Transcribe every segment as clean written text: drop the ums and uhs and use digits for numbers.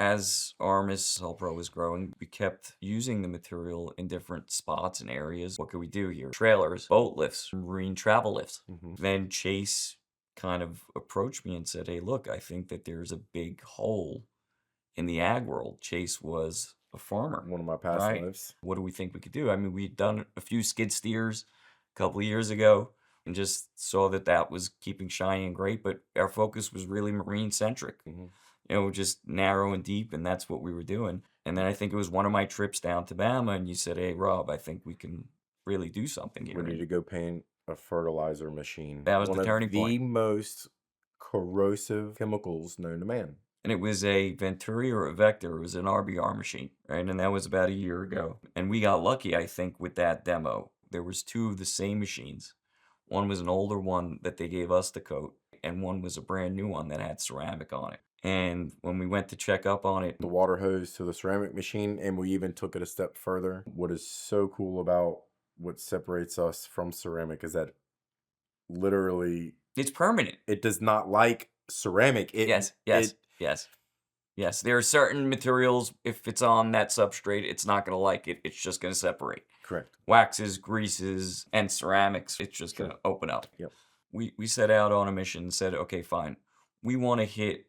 As our Pro was growing, we kept using the material in different spots and areas. What could we do here? Trailers, boat lifts, marine travel lifts. Hmm. Then Chase kind of approached me and said, hey, look, I think that there's a big hole in the ag world. Chase was a farmer, One of my past right? lives. What do we think we could do? I mean, we'd done a few skid steers a couple of years ago and just saw that that was keeping shiny and great, but our focus was really marine centric, Hmm. just narrow and deep, and that's what we were doing. And then I think it was one of my trips down to Bama, and you said, hey, Rob, I think we can really do something We here. need And to go paint a fertilizer machine. that was One the of turning the point. most corrosive chemicals known to man. And it was a Venturi or a Vector. It was an RBR machine, right? And that was about a year ago. And we got lucky, I think, with that demo. There was two of the same machines. One was an older one that they gave us to coat, and one was a brand new one that had ceramic on it. And when we went to check up on it, The water hose to the ceramic machine, and we even took it a step further. What is so cool about what separates us from ceramic is that literally it's permanent. it does not like ceramic. Yes. Yes, there are certain materials, if it's on that substrate, it's not going to like it. It's just going to separate. Correct. Waxes, greases, and ceramics, it's just going to open up. Yep. We set out on a mission and said, okay, fine. We want to hit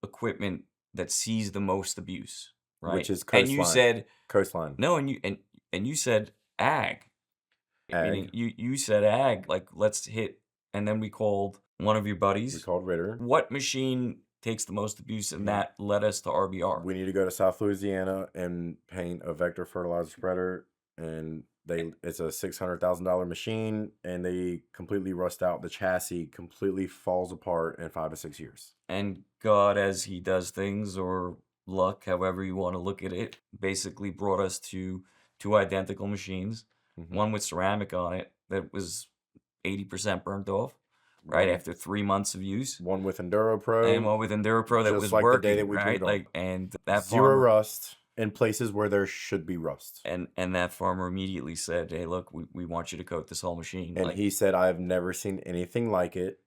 equipment that sees the most abuse, right? Which is And you coastline. said Coastline. no, and you said ag. Meaning Ag. you said ag, like let's hit, and then we called one of your We buddies. called Ritter. What machine takes the most abuse, and that led us to RBR. We need to go to South Louisiana and paint a vector fertilizer spreader, and it's a $600,000 machine, and they completely rust out. The chassis completely falls apart in 5 to 6 years. And God, as he does things, or luck, however you want to look at it, basically brought us to two identical machines. Mhm. One with ceramic on it that was 80% burnt off, right, One- after 3 months of use. One with EnduroPro. And one with EnduroPro that just was like the working, day that we put right? it on. Like, and that Zero farmer, rust in places where there should be rust. and that farmer immediately said, hey, look, we want you to coat this whole machine. And Like, he said, I've never seen anything like it.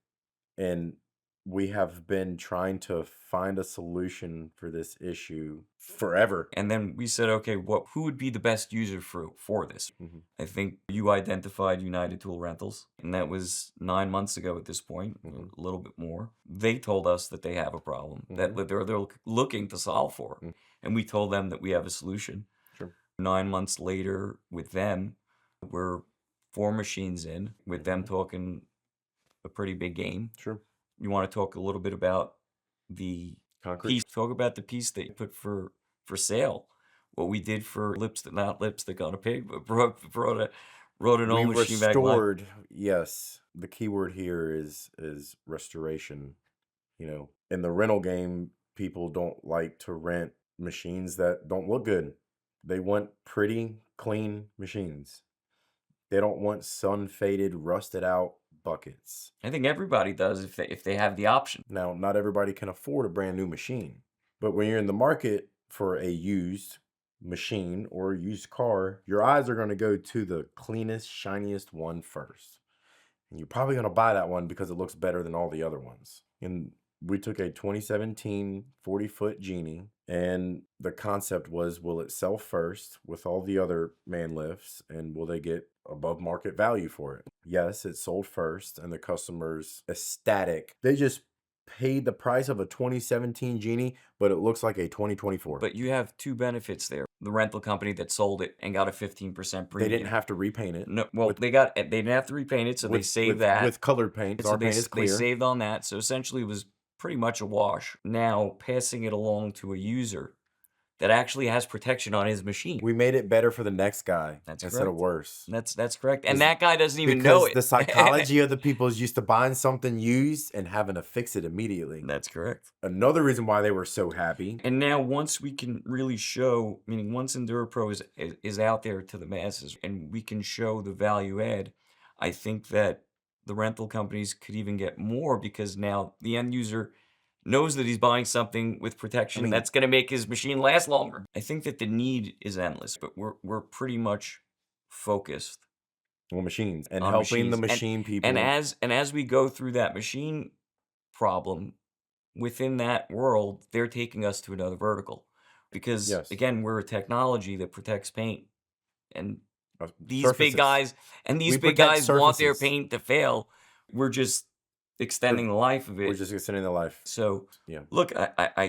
And we have been trying to find a solution for this issue forever. and then we said, okay, who would be the best user for this? Mhm. I think you identified United Tool Rentals, and that was 9 months ago at this point, Mhm. a little bit more. They told us that they have a problem that they're looking to solve for, Mhm. and we told them that we have a solution. Sure. 9 months later with them, we're 4 machines in, with them talking a pretty big game. Sure. You want to talk a little bit about the Concrete. piece? Talk about the piece that you put for sale. What we did for not lipstick on a pig, but brought an We old machine back live. restored, yes. The key word here is restoration. In the rental game, people don't like to rent machines that don't look good. They want pretty, clean machines. They don't want sun-faded, rusted out buckets. I think everybody does if they have the option. Now, not everybody can afford a brand new machine, but when you're in the market for a used machine or a used car, your eyes are going to go to the cleanest, shiniest one first. And you're probably going to buy that one because it looks better than all the other ones. And we took a 2017 40-foot Genie, and the concept was, will it sell first with all the other man lifts, and will they get above market value for it? Yes, it sold first, and the customer's ecstatic. They just paid the price of a 2017 Genie, but it looks like a 2024. But you have two benefits there. The rental company that sold it and got a 15% They premium. didn't have to repaint it. No, well, they didn't have to repaint it, so they saved that. With colored paint, So our paint is clear. They saved on that, so essentially it was pretty much a wash. Now, passing it along to a user that actually has protection on his machine. We made it better for the next guy That's instead of correct. worse. That's correct. And that guy doesn't even know Because it. the psychology of the people is used to buying something used and having to fix it immediately. That's correct. Another reason why they were so happy. And now once we can really show, meaning once EnduroPro is out there to the masses and we can show the value add, I think that the rental companies could even get more because now the end user knows that he's buying something with protection that's going to make his machine last longer. I think that the need is endless, but we're pretty much focused on machines and on helping machines. the machine people. And as we go through that machine problem, within that world, they're taking us to another vertical because, Yes. again, we're a technology that protects paint. And these big Surfaces. guys and these We big protect guys want their surfaces. paint to fail. We're just We're extending the life of we're it. just extending the life. So, Yeah. look,